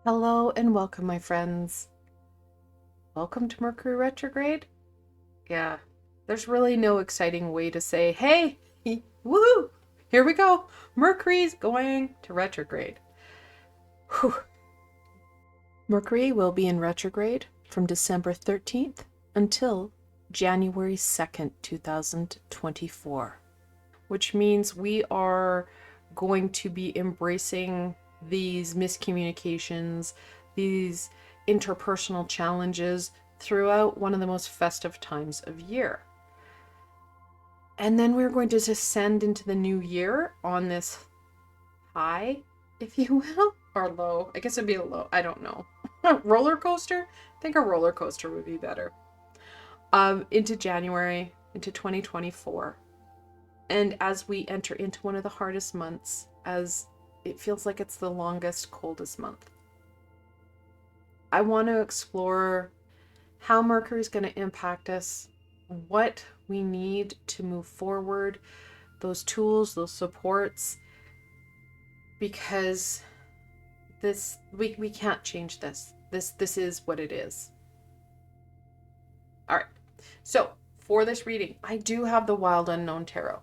Hello and welcome, my friends. Welcome to Mercury Retrograde. Yeah, there's really no exciting way to say, hey, woohoo, here we go. Mercury's going to retrograde. Whew. Mercury will be in retrograde from December 13th until January 2nd, 2024, which means we are going to be embracing these miscommunications, these interpersonal challenges throughout one of the most festive times of year. And then we're going to descend into the new year on this high, if you will, or low. I guess it'd be a low. I don't know. Roller coaster? I think a roller coaster would be better. Into January, into 2024. And as we enter into one of the hardest months, as it feels like it's the longest, coldest month, I want to explore how Mercury is going to impact us, what we need to move forward, those tools, those supports, because we can't change this. This is what it is. All right. So for this reading, I do have the Wild Unknown Tarot.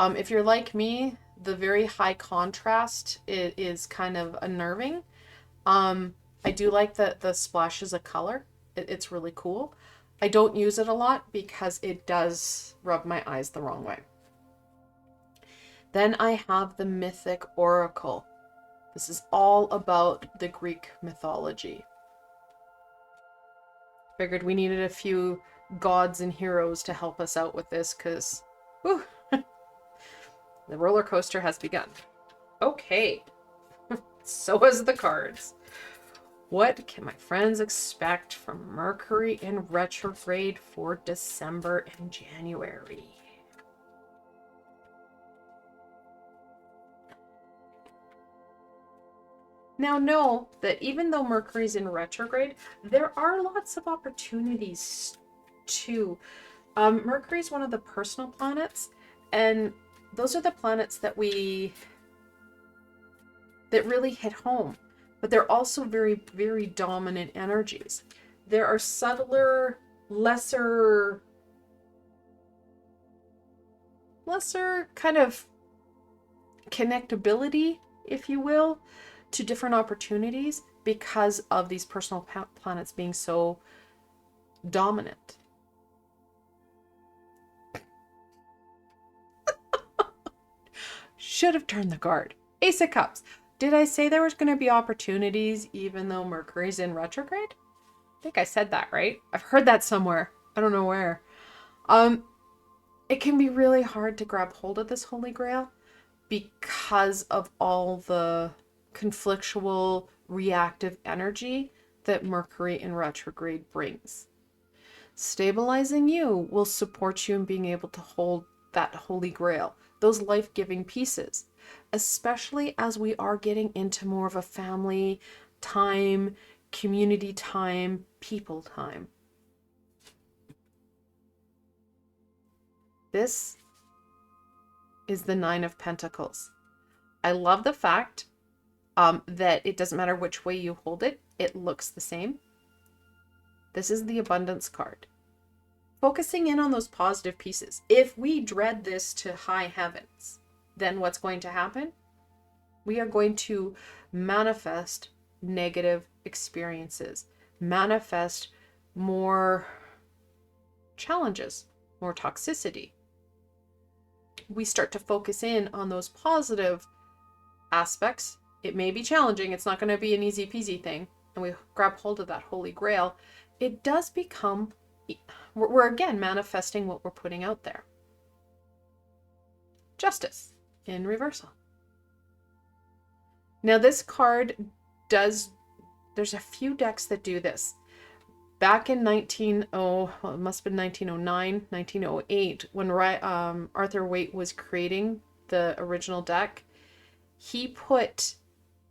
If you're like me, the very high contrast is kind of unnerving. I do like the splashes of color. It's really cool. I don't use it a lot because it does rub my eyes the wrong way. Then I have the Mythic Oracle. This is all about the Greek mythology. Figured we needed a few gods and heroes to help us out with this because the roller coaster has begun. Okay, so has the cards. What can my friends expect from Mercury in retrograde for December and January? Now know that even though Mercury's in retrograde, there are lots of opportunities too. Mercury is one of the personal planets, and those are the planets that really hit home, but they're also very, very dominant energies. There are subtler, lesser kind of connectability, if you will, to different opportunities because of these personal planets being so dominant. Should have turned the card. Ace of Cups. Did I say there was going to be opportunities even though Mercury's in retrograde? I think I said that, right? I've heard that somewhere. I don't know where. It can be really hard to grab hold of this Holy Grail because of all the conflictual, reactive energy that Mercury in retrograde brings. Stabilizing you will support you in being able to hold that Holy Grail, those life-giving pieces, especially as we are getting into more of a family time, community time, people time. This is the Nine of Pentacles. I love the fact that it doesn't matter which way you hold it, it looks the same. This is the Abundance card. Focusing in on those positive pieces. If we dread this to high heavens, then what's going to happen? We are going to manifest negative experiences, manifest more challenges, more toxicity. We start to focus in on those positive aspects. It may be challenging. It's not going to be an easy peasy thing. And we grab hold of that Holy Grail. It does become, we're again manifesting what we're putting out there. Justice in reversal. Now this card there's a few decks that do this. Back in it must have been 1909, 1908, when Arthur Waite was creating the original deck, he put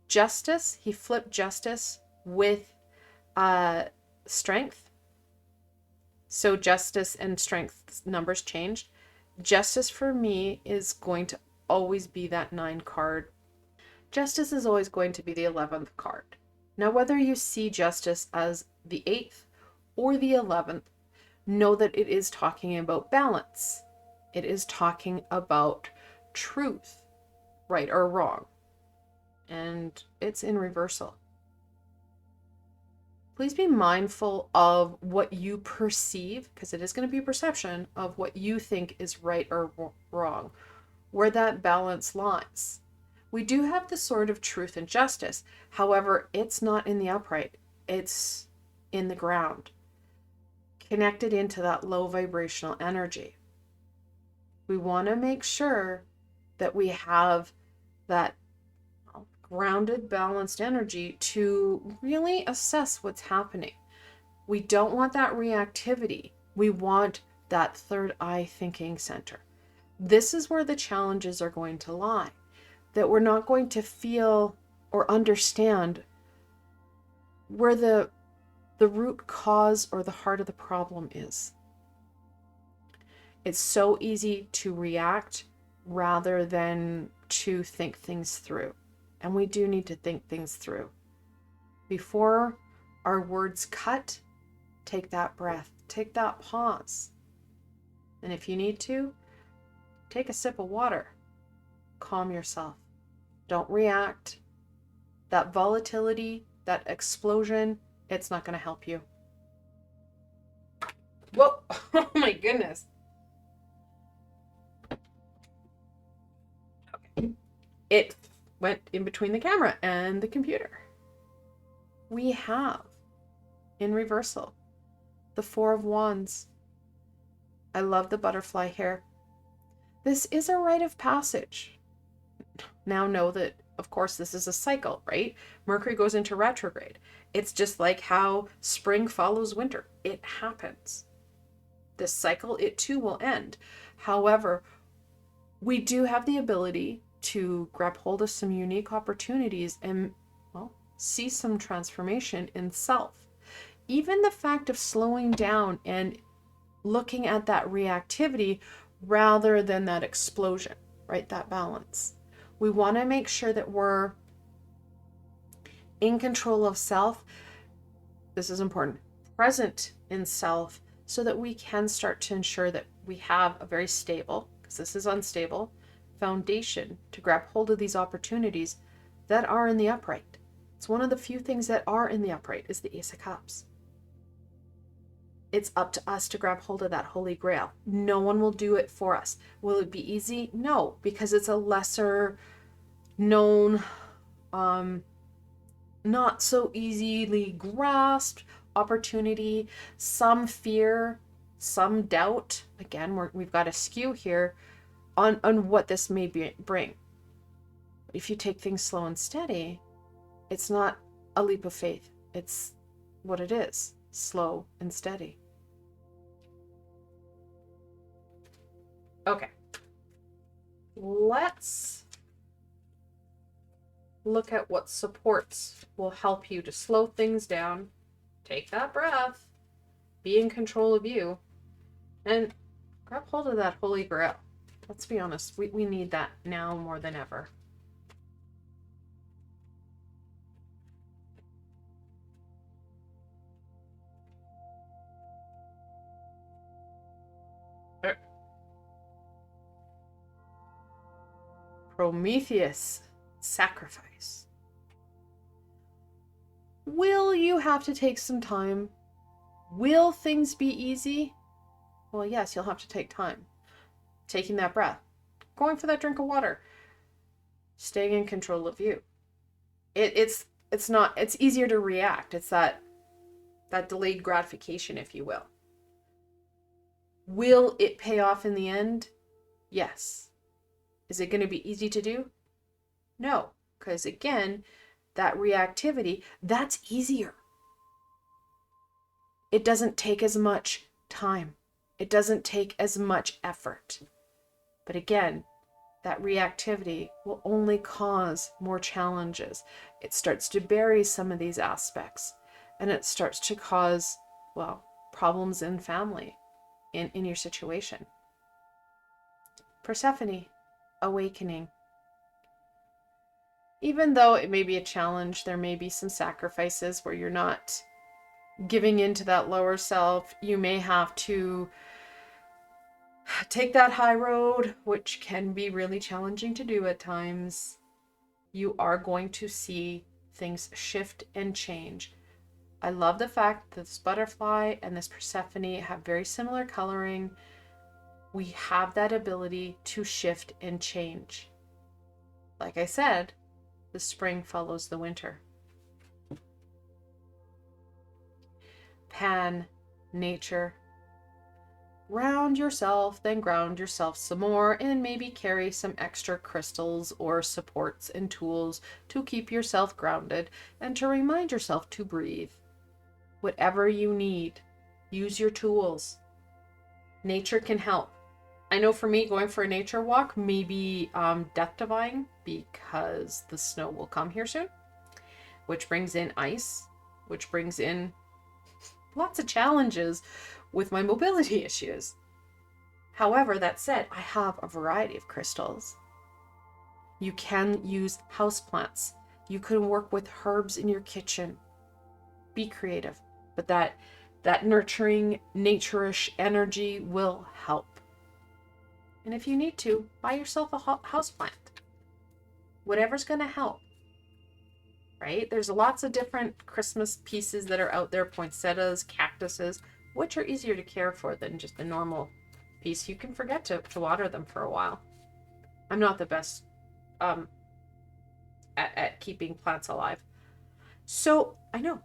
justice, he flipped justice with strength. So justice and strength numbers changed. Justice for me is going to always be that 9 card. Justice is always going to be the 11th card. Now, whether you see justice as the 8th or the 11th, know that it is talking about balance. It is talking about truth, right or wrong. And it's in reversal. Please be mindful of what you perceive, because it is going to be a perception of what you think is right or wrong, where that balance lies. We do have the sword of truth and justice. However, it's not in the upright. It's in the ground, connected into that low vibrational energy. We want to make sure that we have that grounded, balanced energy to really assess what's happening. We don't want that reactivity. We want that third eye thinking center. This is where the challenges are going to lie, that we're not going to feel or understand where the root cause or the heart of the problem is. It's so easy to react rather than to think things through. And we do need to think things through. Before our words cut, take that breath, take that pause. And if you need to, take a sip of water. Calm yourself. Don't react. That volatility, that explosion, it's not going to help you. Whoa! Oh my goodness. Okay. It went in between the camera and the computer. We have, in reversal, the Four of Wands. I love the butterfly here. This is a rite of passage. Now know that, of course, this is a cycle, right? Mercury goes into retrograde. It's just like how spring follows winter. It happens. This cycle, it too will end. However, we do have the ability to grab hold of some unique opportunities and, well, see some transformation in self. Even the fact of slowing down and looking at that reactivity rather than that explosion, right? That balance. We want to make sure that we're in control of self. This is important. Present in self, so that we can start to ensure that we have a very stable, because this is unstable, foundation to grab hold of these opportunities that are in the upright. It's one of the few things that are in the upright is the Ace of Cups. It's up to us to grab hold of that Holy Grail. No one will do it for us. Will it be easy? No, because it's a lesser known, not so easily grasped opportunity, some fear, some doubt. Again, we've got a skew here on what this may bring. If you take things slow and steady, it's not a leap of faith. It's what it is, slow and steady. Okay, let's look at what supports will help you to slow things down, take that breath, be in control of you, and grab hold of that Holy Grail. Let's be honest, we need that now more than ever. Prometheus, sacrifice. Will you have to take some time? Will things be easy? Well, yes, you'll have to take time. Taking that breath, going for that drink of water, staying in control of you. It's easier to react. It's that delayed gratification, if you will. Will it pay off in the end? Yes. Is it going to be easy to do? No, because again, that reactivity, that's easier. It doesn't take as much time. It doesn't take as much effort. But again, that reactivity will only cause more challenges. It starts to bury some of these aspects, and it starts to cause, well, problems in family, in your situation. Persephone, awakening. Even though it may be a challenge, there may be some sacrifices where you're not giving into that lower self. You may have to take that high road, which can be really challenging to do at times. You are going to see things shift and change. I love the fact that this butterfly and this Persephone have very similar coloring. We have that ability to shift and change. Like I said, the spring follows the winter. Pan, nature. Ground yourself, then ground yourself some more, and maybe carry some extra crystals or supports and tools to keep yourself grounded and to remind yourself to breathe. Whatever you need, use your tools. Nature can help. I know for me, going for a nature walk, maybe death defying, because the snow will come here soon, which brings in ice, which brings in lots of challenges with my mobility issues. However, that said, I have a variety of crystals. You can use houseplants. You can work with herbs in your kitchen. Be creative, but that nurturing, nature-ish energy will help. And if you need to, buy yourself a houseplant. Whatever's going to help. Right? There's lots of different Christmas pieces that are out there, poinsettias, cactuses, which are easier to care for than just a normal piece. You can forget to water them for a while. I'm not the best at keeping plants alive. So, I know.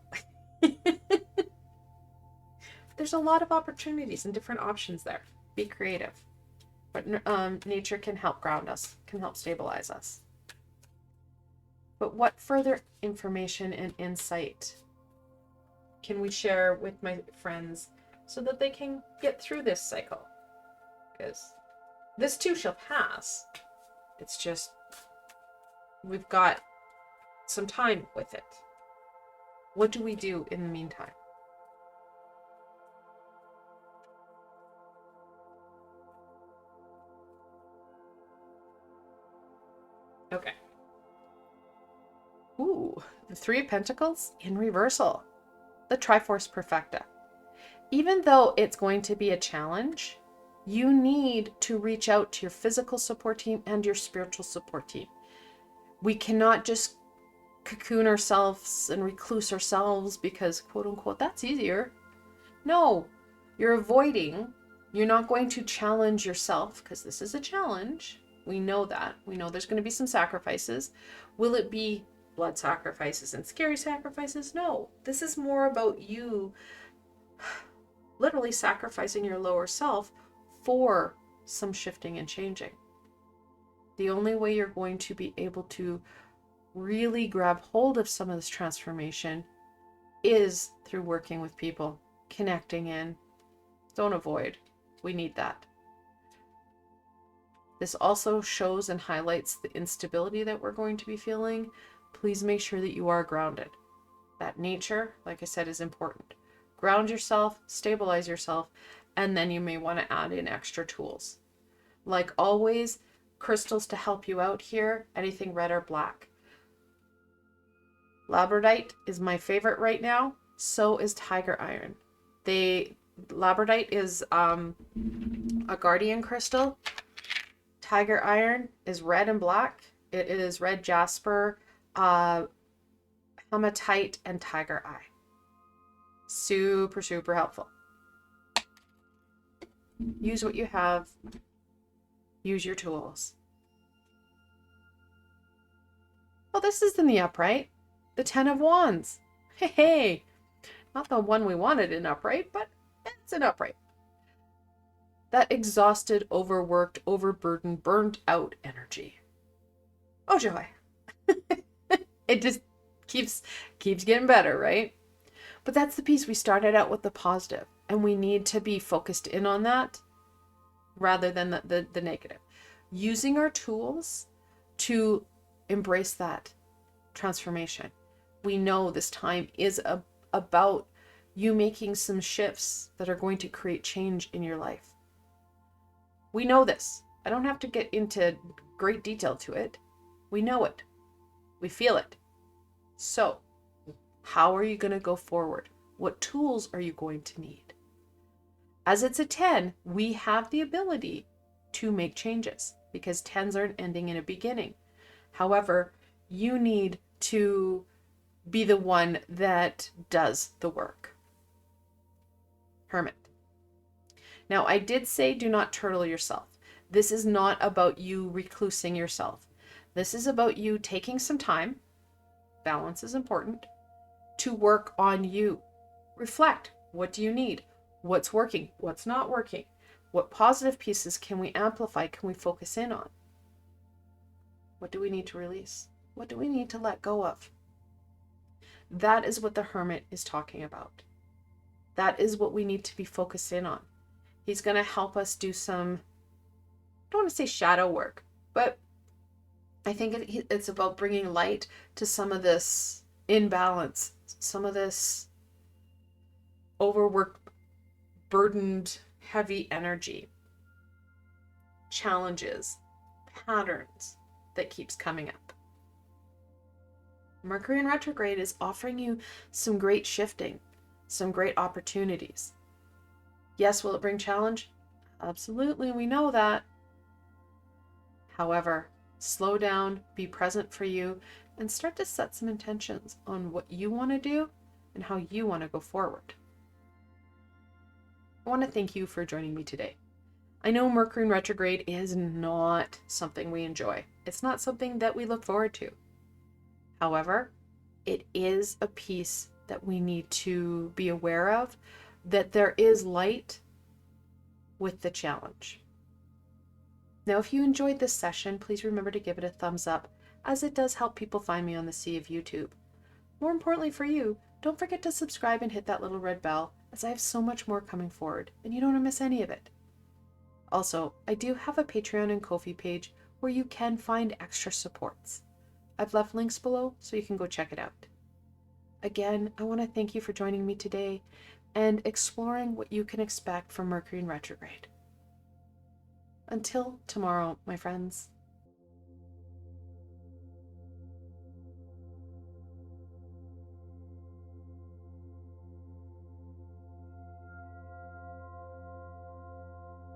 There's a lot of opportunities and different options there. Be creative. But nature can help ground us, can help stabilize us. But what further information and insight can we share with my friends so that they can get through this cycle? Because this too shall pass. It's just, we've got some time with it. What do we do in the meantime? Okay. Ooh, the Three of Pentacles in reversal. The Triforce Perfecta. Even though it's going to be a challenge, you need to reach out to your physical support team and your spiritual support team. We cannot just cocoon ourselves and recluse ourselves because, quote unquote, that's easier. No, you're avoiding. You're not going to challenge yourself because this is a challenge. We know that. We know there's going to be some sacrifices. Will it be blood sacrifices and scary sacrifices? No, this is more about you literally sacrificing your lower self for some shifting and changing. The only way you're going to be able to really grab hold of some of this transformation is through working with people, connecting in. Don't avoid. We need that. This also shows and highlights the instability that we're going to be feeling. Please make sure that you are grounded. That nature, like I said, is important. Ground yourself, stabilize yourself, and then you may want to add in extra tools. Like always, crystals to help you out here, anything red or black. Labradorite is my favorite right now. So is tiger iron. Labradorite is a guardian crystal. Tiger iron is red and black. It is red jasper, hematite, and tiger eye. Super, super helpful. Use what you have. Use your tools. Well, this is in the upright. The Ten of Wands. Hey, not the one we wanted in upright, but it's an upright. That exhausted, overworked, overburdened, burnt out energy. Oh joy. It just keeps getting better, right? But that's the piece. We started out with the positive, and we need to be focused in on that rather than the negative. Using our tools to embrace that transformation. We know this time is about you making some shifts that are going to create change in your life. We know this. I don't have to get into great detail to it. We know it. We feel it. So, how are you going to go forward? What tools are you going to need? As it's a 10, we have the ability to make changes because 10s are an ending and a beginning. However, you need to be the one that does the work. Hermit. Now, I did say do not turtle yourself. This is not about you reclusing yourself. This is about you taking some time, balance is important, to work on you. Reflect. What do you need? What's working? What's not working? What positive pieces can we amplify? Can we focus in on? What do we need to release? What do we need to let go of? That is what the Hermit is talking about. That is what we need to be focused in on. He's going to help us do some, I don't want to say shadow work, but I think it's about bringing light to some of this imbalance, some of this overworked, burdened, heavy energy, challenges, patterns that keeps coming up. Mercury in retrograde is offering you some great shifting, some great opportunities. Yes, will it bring challenge? Absolutely, we know that. However, slow down, be present for you, and start to set some intentions on what you want to do and how you want to go forward. I want to thank you for joining me today. I know Mercury in retrograde is not something we enjoy. It's not something that we look forward to. However, it is a piece that we need to be aware of, that there is light with the challenge. Now, if you enjoyed this session, please remember to give it a thumbs up, as it does help people find me on the sea of YouTube. More importantly for you, don't forget to subscribe and hit that little red bell, as I have so much more coming forward, and you don't want to miss any of it. Also, I do have a Patreon and Ko-fi page where you can find extra supports. I've left links below so you can go check it out. Again, I want to thank you for joining me today and exploring what you can expect from Mercury in retrograde. Until tomorrow, my friends.